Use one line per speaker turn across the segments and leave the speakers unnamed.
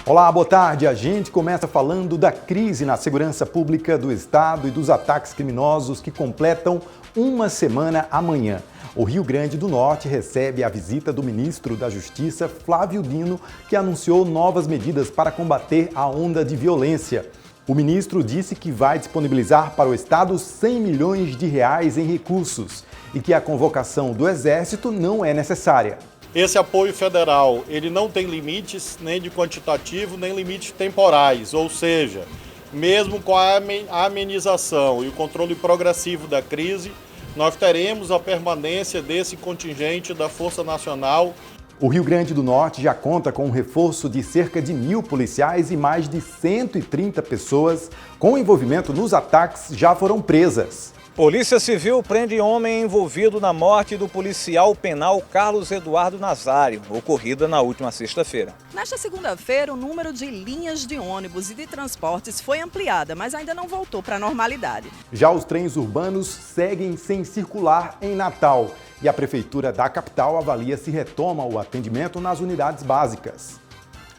Olá, boa tarde. A gente começa falando da crise na segurança pública do Estado e dos ataques criminosos que completam uma semana amanhã. O Rio Grande do Norte recebe a visita do ministro da Justiça, Flávio Dino, que anunciou novas medidas para combater a onda de violência. O ministro disse que vai disponibilizar para o Estado 100 milhões de reais em recursos e que a convocação do Exército não é necessária.
Esse apoio federal, ele não tem limites nem de quantitativo, nem limites temporais, ou seja, mesmo com a amenização e o controle progressivo da crise, nós teremos a permanência desse contingente da Força Nacional.
O Rio Grande do Norte já conta com um reforço de cerca de 1.000 policiais e mais de 130 pessoas com envolvimento nos ataques já foram presas.
Polícia Civil prende homem envolvido na morte do policial penal Carlos Eduardo Nazário, ocorrida na última sexta-feira.
Nesta segunda-feira, o número de linhas de ônibus e de transportes foi ampliada, mas ainda não voltou para a normalidade.
Já os trens urbanos seguem sem circular em Natal e a Prefeitura da capital avalia se retoma o atendimento nas unidades básicas.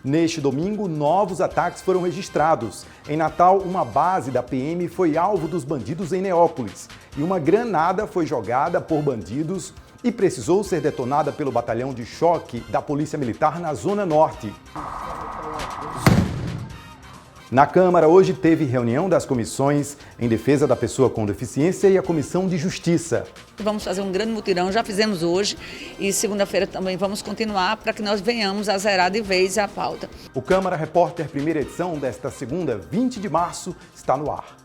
Neste domingo, novos ataques foram registrados. Em Natal, uma base da PM foi alvo dos bandidos em Neópolis e uma granada foi jogada por bandidos e precisou ser detonada pelo batalhão de choque da Polícia Militar na Zona Norte. Na Câmara, hoje teve reunião das comissões em defesa da pessoa com deficiência e a Comissão de Justiça.
Vamos fazer um grande mutirão, já fizemos hoje e segunda-feira também vamos continuar para que nós venhamos a zerar de vez a pauta.
O Câmara Repórter, primeira edição desta segunda, 20 de março, está no ar.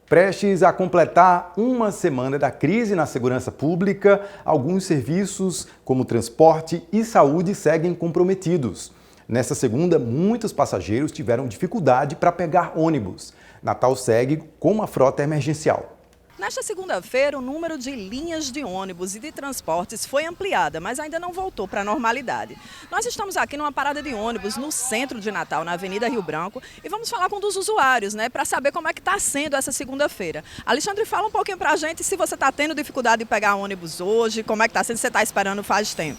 Prestes a completar uma semana da crise na segurança pública, alguns serviços, como transporte e saúde, seguem comprometidos. Nessa segunda, muitos passageiros tiveram dificuldade para pegar ônibus. Natal segue com uma frota emergencial.
Nesta segunda-feira, o número de linhas de ônibus e de transportes foi ampliada, mas ainda não voltou para a normalidade. Nós estamos aqui numa parada de ônibus no centro de Natal, na Avenida Rio Branco, e vamos falar com um dos usuários, para saber como é que está sendo essa segunda-feira. Alexandre, fala um pouquinho para a gente se você está tendo dificuldade de pegar ônibus hoje, como é que está sendo, você está esperando faz tempo?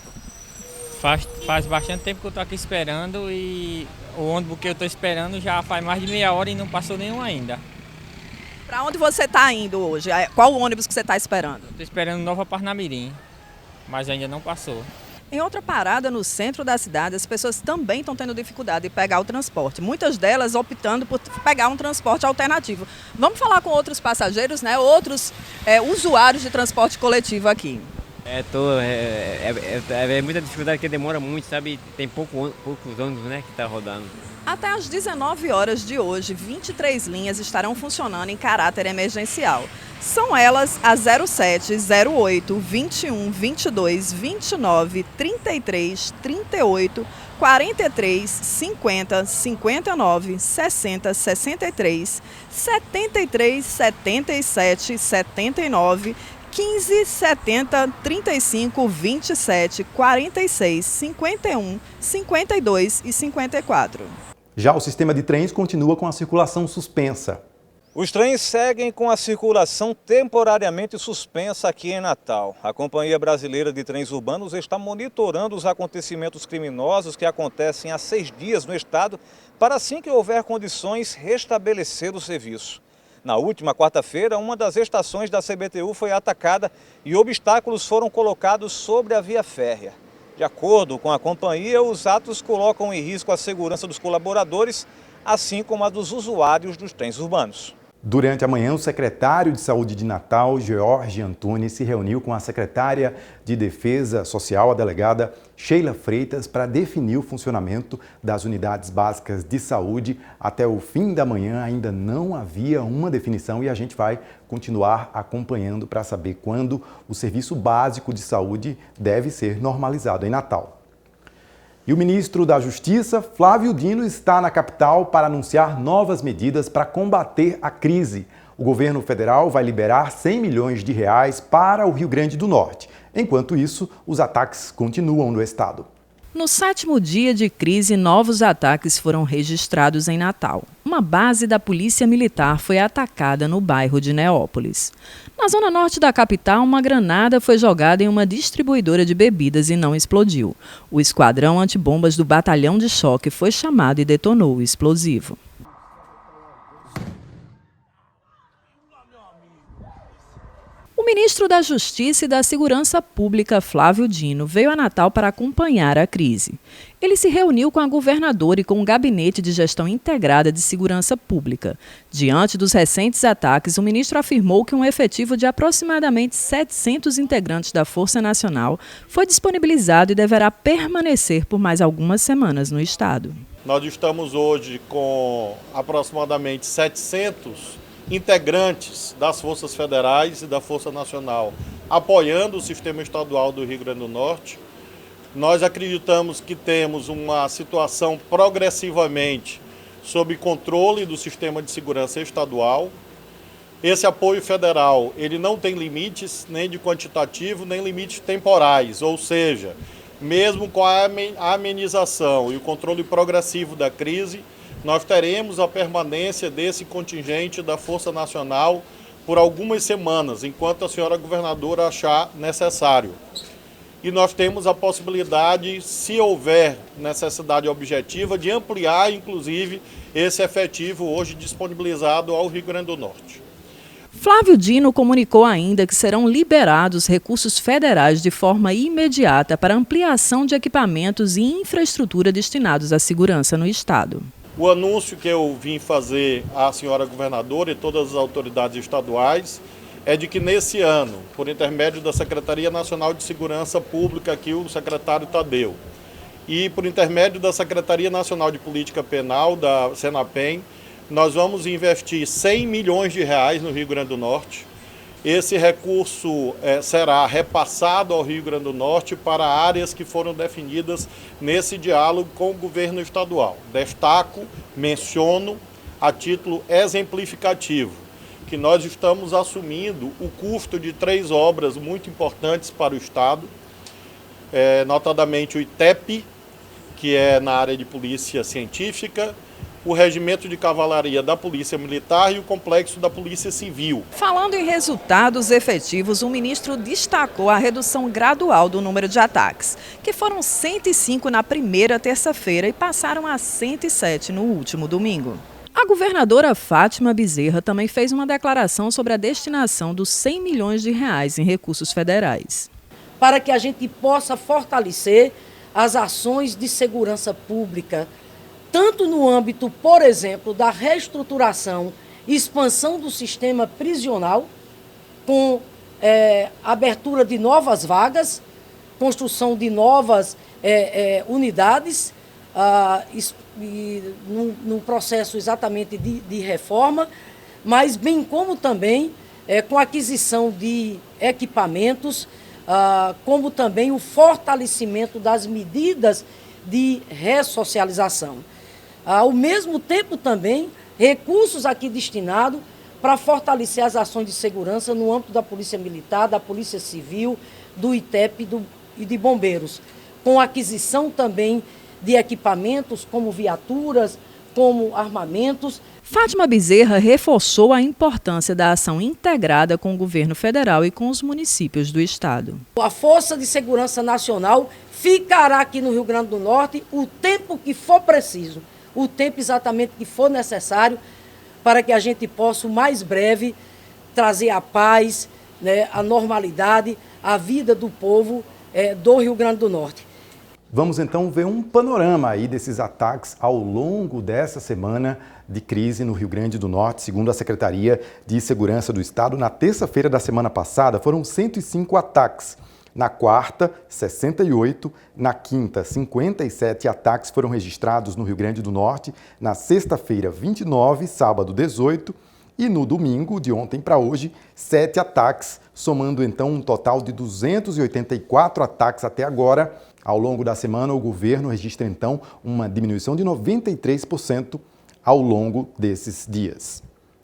Faz bastante tempo que eu estou aqui esperando e o ônibus que eu estou esperando já faz mais de meia hora e não passou nenhum ainda.
Para onde você está indo hoje? Qual o ônibus que você está esperando?
Estou esperando Nova Parnamirim, mas ainda não passou.
Em outra parada no centro da cidade, as pessoas também estão tendo dificuldade de pegar o transporte. Muitas delas optando por pegar um transporte alternativo. Vamos falar com outros passageiros, outros usuários de transporte coletivo aqui.
É muita dificuldade porque demora muito, sabe? Tem poucos ônibus, que está rodando.
Até às 19 horas de hoje, 23 linhas estarão funcionando em caráter emergencial. São elas a 07, 08, 21, 22, 29, 33, 38, 43, 50, 59, 60, 63, 73, 77, 79, 15, 70, 35, 27, 46, 51, 52 e 54.
Já o sistema de trens continua com a circulação suspensa.
Os trens seguem com a circulação temporariamente suspensa aqui em Natal. A Companhia Brasileira de Trens Urbanos está monitorando os acontecimentos criminosos que acontecem há 6 dias no estado, para assim que houver condições restabelecer o serviço. Na última quarta-feira, uma das estações da CBTU foi atacada e obstáculos foram colocados sobre a via férrea. De acordo com a companhia, os atos colocam em risco a segurança dos colaboradores, assim como a dos usuários dos trens urbanos.
Durante a manhã, o secretário de Saúde de Natal, George Antunes, se reuniu com a secretária de Defesa Social, a delegada Sheila Freitas, para definir o funcionamento das unidades básicas de saúde. Até o fim da manhã ainda não havia uma definição e a gente vai continuar acompanhando para saber quando o serviço básico de saúde deve ser normalizado em Natal. E o ministro da Justiça, Flávio Dino, está na capital para anunciar novas medidas para combater a crise. O governo federal vai liberar 100 milhões de reais para o Rio Grande do Norte. Enquanto isso, os ataques continuam no estado.
No 7º dia de crise, novos ataques foram registrados em Natal. Uma uma base da Polícia Militar foi atacada no bairro de Neópolis. Na zona norte da capital, uma granada foi jogada em uma distribuidora de bebidas e não explodiu. O esquadrão antibombas do Batalhão de Choque foi chamado e detonou o explosivo. O ministro da Justiça e da Segurança Pública, Flávio Dino, veio a Natal para acompanhar a crise. Ele se reuniu com a governadora e com o Gabinete de Gestão Integrada de Segurança Pública. Diante dos recentes ataques, o ministro afirmou que um efetivo de aproximadamente 700 integrantes da Força Nacional foi disponibilizado e deverá permanecer por mais algumas semanas no estado.
Nós estamos hoje com aproximadamente 700 integrantes das Forças Federais e da Força Nacional apoiando o sistema estadual do Rio Grande do Norte. Nós acreditamos que temos uma situação progressivamente sob controle do sistema de segurança estadual. Esse apoio federal, ele não tem limites nem de quantitativo, nem limites temporais, ou seja, mesmo com a amenização e o controle progressivo da crise, nós teremos a permanência desse contingente da Força Nacional por algumas semanas, enquanto a senhora governadora achar necessário. E nós temos a possibilidade, se houver necessidade objetiva, de ampliar, inclusive, esse efetivo hoje disponibilizado ao Rio Grande do Norte.
Flávio Dino comunicou ainda que serão liberados recursos federais de forma imediata para ampliação de equipamentos e infraestrutura destinados à segurança no estado.
O anúncio que eu vim fazer à senhora governadora e todas as autoridades estaduais é de que nesse ano, por intermédio da Secretaria Nacional de Segurança Pública, aqui o secretário Tadeu, e por intermédio da Secretaria Nacional de Política Penal, da Senapem, nós vamos investir 100 milhões de reais no Rio Grande do Norte. Esse recurso será repassado ao Rio Grande do Norte para áreas que foram definidas nesse diálogo com o governo estadual. Destaco, menciono, a título exemplificativo, que nós estamos assumindo o custo de 3 obras muito importantes para o estado, notadamente o ITEP, que é na área de polícia científica, o Regimento de Cavalaria da Polícia Militar e o Complexo da Polícia Civil.
Falando em resultados efetivos, o ministro destacou a redução gradual do número de ataques, que foram 105 na primeira terça-feira e passaram a 107 no último domingo. A governadora Fátima Bezerra também fez uma declaração sobre a destinação dos 100 milhões de reais em recursos federais.
Para que a gente possa fortalecer as ações de segurança pública, tanto no âmbito, por exemplo, da reestruturação e expansão do sistema prisional, com abertura de novas vagas, construção de novas unidades, num processo exatamente de reforma, mas bem como também com aquisição de equipamentos, como também o fortalecimento das medidas de ressocialização. Ao mesmo tempo também, recursos aqui destinados para fortalecer as ações de segurança no âmbito da Polícia Militar, da Polícia Civil, do ITEP e de bombeiros, com aquisição também de equipamentos como viaturas, como armamentos.
Fátima Bezerra reforçou a importância da ação integrada com o governo federal e com os municípios do estado.
A Força de Segurança Nacional ficará aqui no Rio Grande do Norte o tempo que for preciso, o tempo exatamente que for necessário, para que a gente possa, o mais breve, trazer a paz, a normalidade, a vida do povo do Rio Grande do Norte.
Vamos então ver um panorama aí desses ataques ao longo dessa semana de crise no Rio Grande do Norte. Segundo a Secretaria de Segurança do Estado, na terça-feira da semana passada foram 105 ataques. Na quarta, 68. Na quinta, 57 ataques foram registrados no Rio Grande do Norte. Na sexta-feira, 29. Sábado, 18. E no domingo, de ontem para hoje, 7 ataques, somando então um total de 284 ataques até agora. Ao longo da semana, o governo registra então uma diminuição de 93% ao longo desses dias.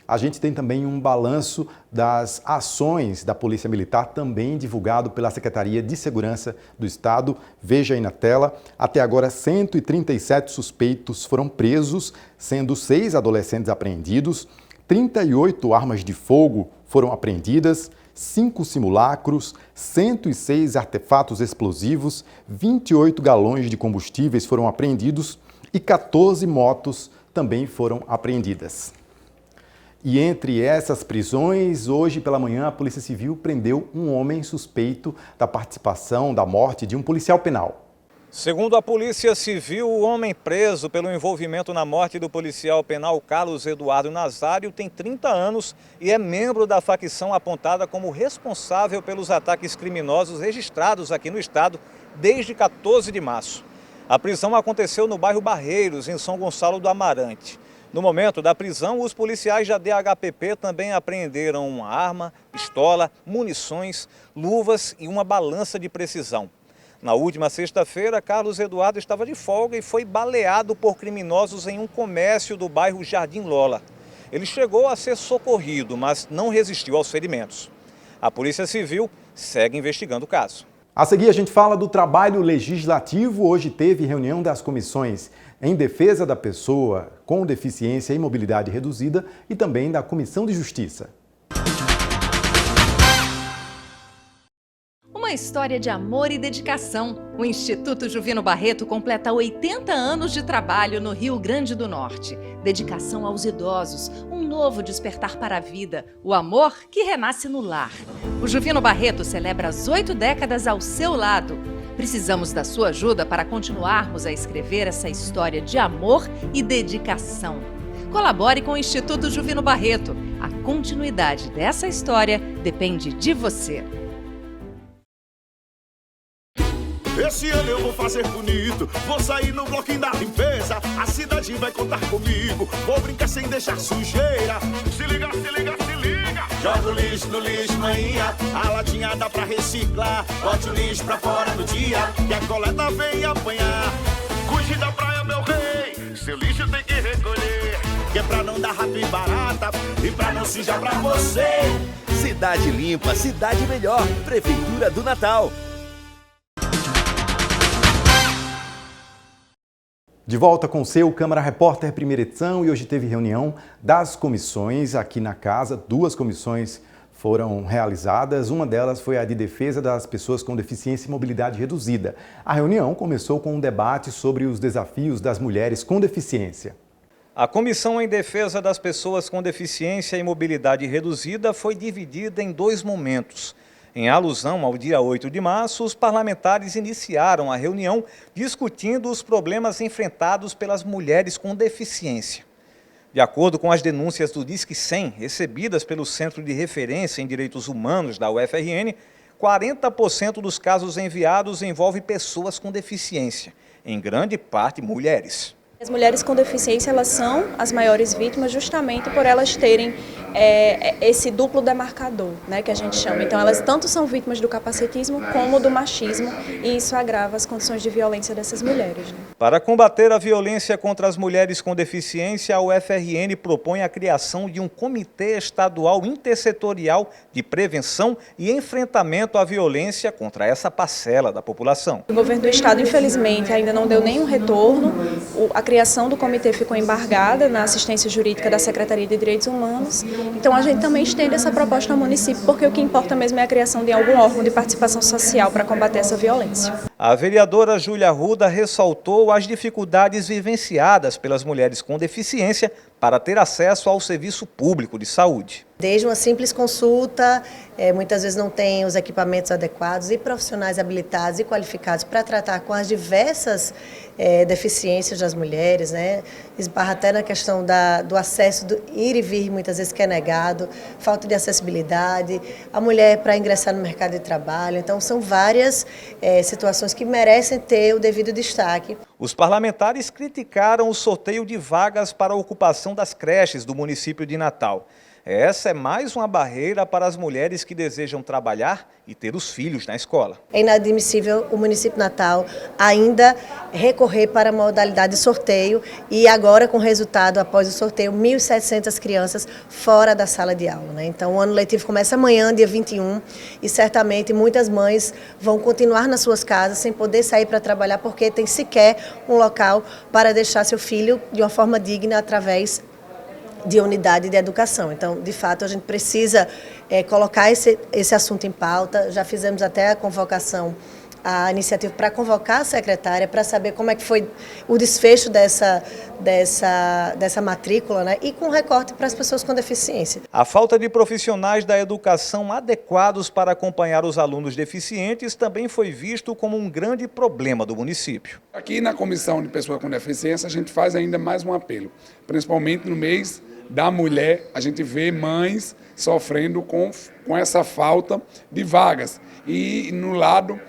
a gente tem também um balanço das ações da Polícia Militar, também divulgado pela Secretaria de Segurança do Estado. Veja aí na tela, até agora 137 suspeitos foram presos, sendo 6 adolescentes apreendidos, 38 armas de fogo foram apreendidas, 5 simulacros, 106 artefatos explosivos, 28 galões de combustíveis foram apreendidos e 14 motos também foram apreendidas. E entre essas prisões, hoje pela manhã, a Polícia Civil prendeu um homem suspeito da participação da morte de um policial penal.
Segundo a Polícia Civil, o homem preso pelo envolvimento na morte do policial penal Carlos Eduardo Nazário tem 30 anos e é membro da facção apontada como responsável pelos ataques criminosos registrados aqui no estado desde 14 de março. A prisão aconteceu no bairro Barreiros, em São Gonçalo do Amarante. No momento da prisão, os policiais da DHPP também apreenderam uma arma, pistola, munições, luvas e uma balança de precisão. Na última sexta-feira, Carlos Eduardo estava de folga e foi baleado por criminosos em um comércio do bairro Jardim Lola. Ele chegou a ser socorrido, mas não resistiu aos ferimentos. A Polícia Civil segue investigando o caso.
A seguir, a gente fala do trabalho legislativo. Hoje teve reunião das comissões em defesa da pessoa com deficiência e mobilidade reduzida e também da Comissão de Justiça.
Uma história de amor e dedicação. O Instituto Juvino Barreto completa 80 anos de trabalho no Rio Grande do Norte. Dedicação aos idosos, um novo despertar para a vida, o amor que renasce no lar. O Juvino Barreto celebra as 8 décadas ao seu lado. Precisamos da sua ajuda para continuarmos a escrever essa história de amor e dedicação. Colabore com o Instituto Juvino Barreto. A continuidade dessa história depende de você.
Esse ano eu vou fazer bonito, vou sair no bloquinho da limpeza, a cidade vai contar comigo, vou brincar sem deixar sujeira. Se liga, se liga, se liga. Joga o lixo no lixo, manhã, a latinha dá pra reciclar, bote o lixo pra fora no dia, que a coleta vem apanhar. Cuide da praia, meu rei, seu lixo tem que recolher, que é pra não dar rato e barata, e pra não sujar pra você.
Cidade limpa, cidade melhor, Prefeitura do Natal.
De volta com o seu Câmara Repórter Primeira Edição, e hoje teve reunião das comissões aqui na casa. 2 comissões foram realizadas, uma delas foi a de defesa das pessoas com deficiência e mobilidade reduzida. A reunião começou com um debate sobre os desafios das mulheres com deficiência.
A Comissão em Defesa das Pessoas com Deficiência e Mobilidade Reduzida foi dividida em 2 momentos. Em alusão ao dia 8 de março, os parlamentares iniciaram a reunião discutindo os problemas enfrentados pelas mulheres com deficiência. De acordo com as denúncias do Disque 100, recebidas pelo Centro de Referência em Direitos Humanos da UFRN, 40% dos casos enviados envolvem pessoas com deficiência, em grande parte mulheres.
As mulheres com deficiência, elas são as maiores vítimas justamente por elas terem esse duplo demarcador, né, que a gente chama. Então, elas tanto são vítimas do capacitismo como do machismo, e isso agrava as condições de violência dessas mulheres. Né?
Para combater a violência contra as mulheres com deficiência, a UFRN propõe a criação de um Comitê Estadual Intersetorial de Prevenção e Enfrentamento à Violência contra essa parcela da população.
O governo do estado, infelizmente, ainda não deu nenhum retorno. A criação do comitê ficou embargada na assistência jurídica da Secretaria de Direitos Humanos. Então, a gente também estende essa proposta ao município, porque o que importa mesmo é a criação de algum órgão de participação social para combater essa violência.
A vereadora Júlia Arruda ressaltou as dificuldades vivenciadas pelas mulheres com deficiência para ter acesso ao serviço público de saúde.
Desde uma simples consulta, muitas vezes não tem os equipamentos adequados e profissionais habilitados e qualificados para tratar com as diversas deficiências das mulheres, né? Esbarra até na questão do acesso, do ir e vir, muitas vezes que é negado, falta de acessibilidade, a mulher para ingressar no mercado de trabalho. Então, são várias situações que merecem ter o devido destaque.
Os parlamentares criticaram o sorteio de vagas para a ocupação das creches do município de Natal. Essa é mais uma barreira para as mulheres que desejam trabalhar e ter os filhos na escola.
É inadmissível o município de Natal ainda recorrer para a modalidade de sorteio e agora com resultado após o sorteio 1.700 crianças fora da sala de aula, né? Então o ano letivo começa amanhã, dia 21, e certamente muitas mães vão continuar nas suas casas sem poder sair para trabalhar porque tem sequer um local para deixar seu filho de uma forma digna através de unidade de educação. Então, de fato, a gente precisa colocar esse assunto em pauta. Já fizemos até a convocação, a iniciativa para convocar a secretária para saber como é que foi o desfecho dessa matrícula, né? E com recorte para as pessoas com deficiência.
A falta de profissionais da educação adequados para acompanhar os alunos deficientes também foi visto como um grande problema do município.
Aqui na Comissão de Pessoas com Deficiência a gente faz ainda mais um apelo, principalmente no mês da mulher, a gente vê mães sofrendo com essa falta de vagas. E no lado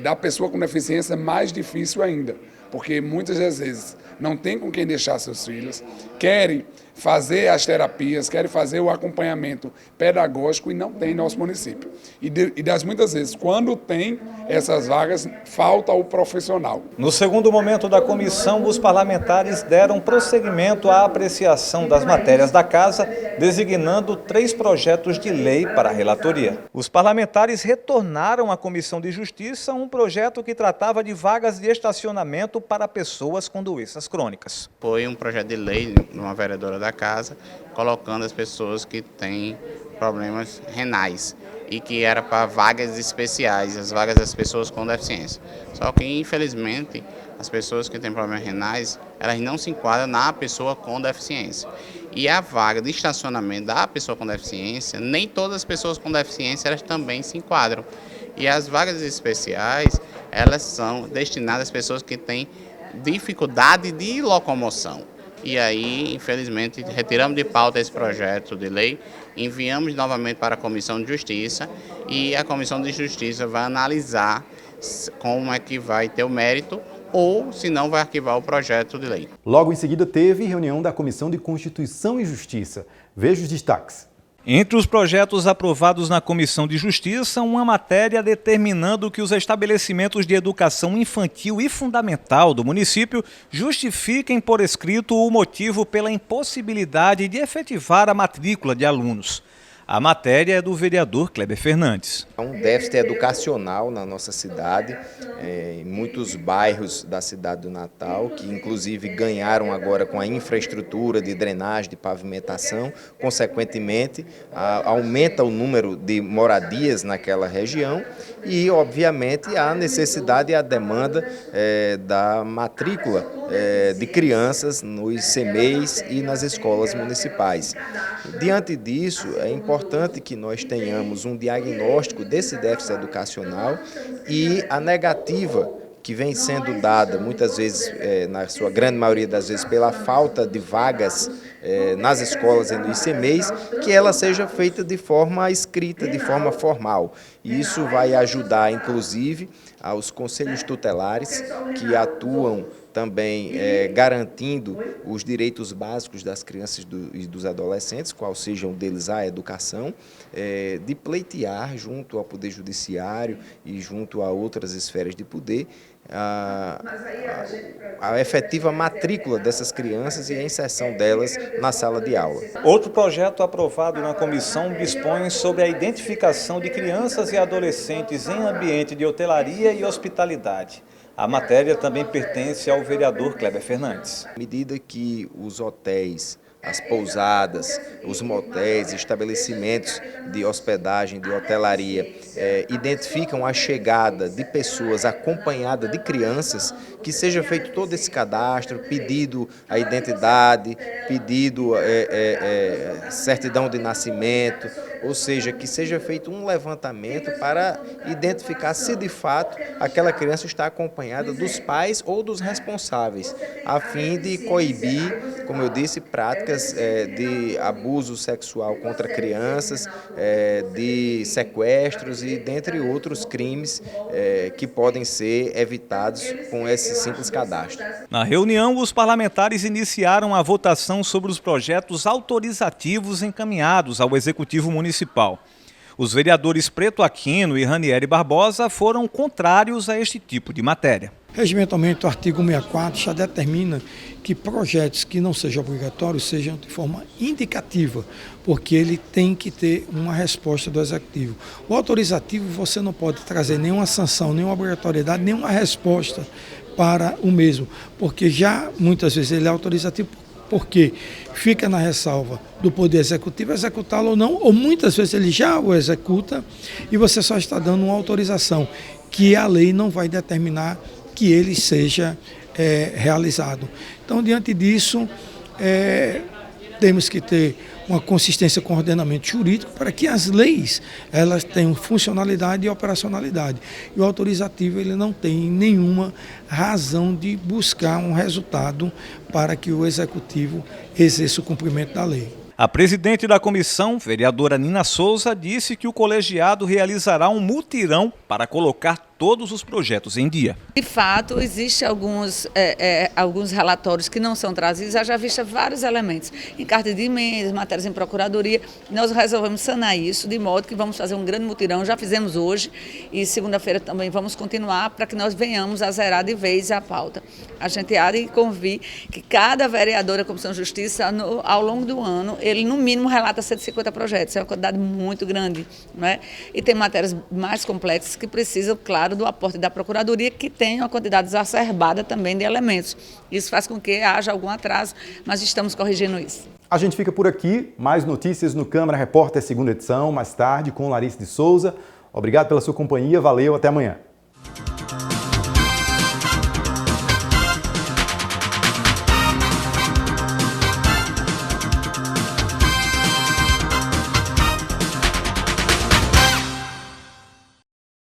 da pessoa com deficiência é mais difícil ainda, porque muitas das vezes não tem com quem deixar seus filhos, querem fazer as terapias, querem fazer o acompanhamento pedagógico e não tem no nosso município. E das muitas vezes, quando tem essas vagas, falta o profissional.
No segundo momento da comissão, os parlamentares deram prosseguimento à apreciação das matérias da casa, designando 3 projetos de lei para a relatoria. Os parlamentares retornaram à Comissão de Justiça um projeto que tratava de vagas de estacionamento para pessoas com doenças crônicas.
Foi um projeto de lei de uma vereadora da casa, colocando as pessoas que têm problemas renais e que era para vagas especiais, as vagas das pessoas com deficiência. Só que, infelizmente, as pessoas que têm problemas renais, elas não se enquadram na pessoa com deficiência. E a vaga de estacionamento da pessoa com deficiência, nem todas as pessoas com deficiência elas também se enquadram. E as vagas especiais, elas são destinadas às pessoas que têm dificuldade de locomoção. E aí, infelizmente, retiramos de pauta esse projeto de lei, enviamos novamente para a Comissão de Justiça e a Comissão de Justiça vai analisar como é que vai ter o mérito ou, se não, vai arquivar o projeto de lei.
Logo em seguida, teve reunião da Comissão de Constituição e Justiça. Veja os destaques.
Entre os projetos aprovados na Comissão de Justiça, uma matéria determinando que os estabelecimentos de educação infantil e fundamental do município justifiquem por escrito o motivo pela impossibilidade de efetivar a matrícula de alunos. A matéria é do vereador Kleber Fernandes.
Há um déficit educacional na nossa cidade, em muitos bairros da cidade do Natal, que inclusive ganharam agora com a infraestrutura de drenagem, de pavimentação, consequentemente aumenta o número de moradias naquela região e, obviamente, a necessidade e a demanda da matrícula de crianças nos CMEIs e nas escolas municipais. Diante disso, é importante que nós tenhamos um diagnóstico desse déficit educacional e a negativa que vem sendo dada, muitas vezes, na sua grande maioria das vezes, pela falta de vagas nas escolas e nos CMEIs, que ela seja feita de forma escrita, de forma formal. E isso vai ajudar, inclusive, aos conselhos tutelares que atuam também garantindo os direitos básicos das crianças e dos adolescentes, qual seja um deles a educação, de pleitear junto ao Poder Judiciário e junto a outras esferas de poder a efetiva matrícula dessas crianças e a inserção delas na sala de aula.
Outro projeto aprovado na comissão dispõe sobre a identificação de crianças e adolescentes em ambiente de hotelaria e hospitalidade. A matéria também pertence ao vereador Kleber Fernandes.
À medida que os hotéis, as pousadas, os motéis, estabelecimentos de hospedagem, de hotelaria, identificam a chegada de pessoas acompanhadas de crianças, que seja feito todo esse cadastro, pedido a identidade, pedido certidão de nascimento, ou seja, que seja feito um levantamento para identificar se de fato aquela criança está acompanhada dos pais ou dos responsáveis, a fim de coibir, como eu disse, práticas de abuso sexual contra crianças, de sequestros e dentre outros crimes que podem ser evitados com esse simples cadastro.
Na reunião, os parlamentares iniciaram a votação sobre os projetos autorizativos encaminhados ao Executivo Municipal. Os vereadores Preto Aquino e Ranieri Barbosa foram contrários a este tipo de matéria.
Regimentalmente, o artigo 64 já determina que projetos que não sejam obrigatórios sejam de forma indicativa, porque ele tem que ter uma resposta do Executivo. O autorizativo você não pode trazer nenhuma sanção, nenhuma obrigatoriedade, nenhuma resposta para o mesmo, porque já muitas vezes ele é autorizativo porque fica na ressalva do Poder Executivo executá-lo ou não, ou muitas vezes ele já o executa e você só está dando uma autorização que a lei não vai determinar que ele seja realizado. Então, diante disso, temos que ter uma consistência com o ordenamento jurídico para que as leis elas tenham funcionalidade e operacionalidade. E o autorizativo ele não tem nenhuma razão de buscar um resultado para que o Executivo exerça o cumprimento da lei.
A presidente da comissão, vereadora Nina Souza, disse que o colegiado realizará um mutirão para colocar todos os projetos em dia.
De fato, existem alguns relatórios que não são trazidos, já vista vários elementos, em carta de emendas, matérias em procuradoria. Nós resolvemos sanar isso, de modo que vamos fazer um grande mutirão, já fizemos hoje, e segunda-feira também vamos continuar para que nós venhamos a zerar de vez a pauta. A gente há de convir que cada vereador da Comissão de Justiça, ao longo do ano, ele no mínimo relata 150 projetos, é uma quantidade muito grande, não é? E tem matérias mais complexas que precisam, claro, do aporte da Procuradoria, que tem uma quantidade exacerbada também de elementos. Isso faz com que haja algum atraso, mas estamos corrigindo isso.
A gente fica por aqui. Mais notícias no Câmara Repórter, segunda edição, mais tarde, com Larissa de Souza. Obrigado pela sua companhia, valeu, até amanhã.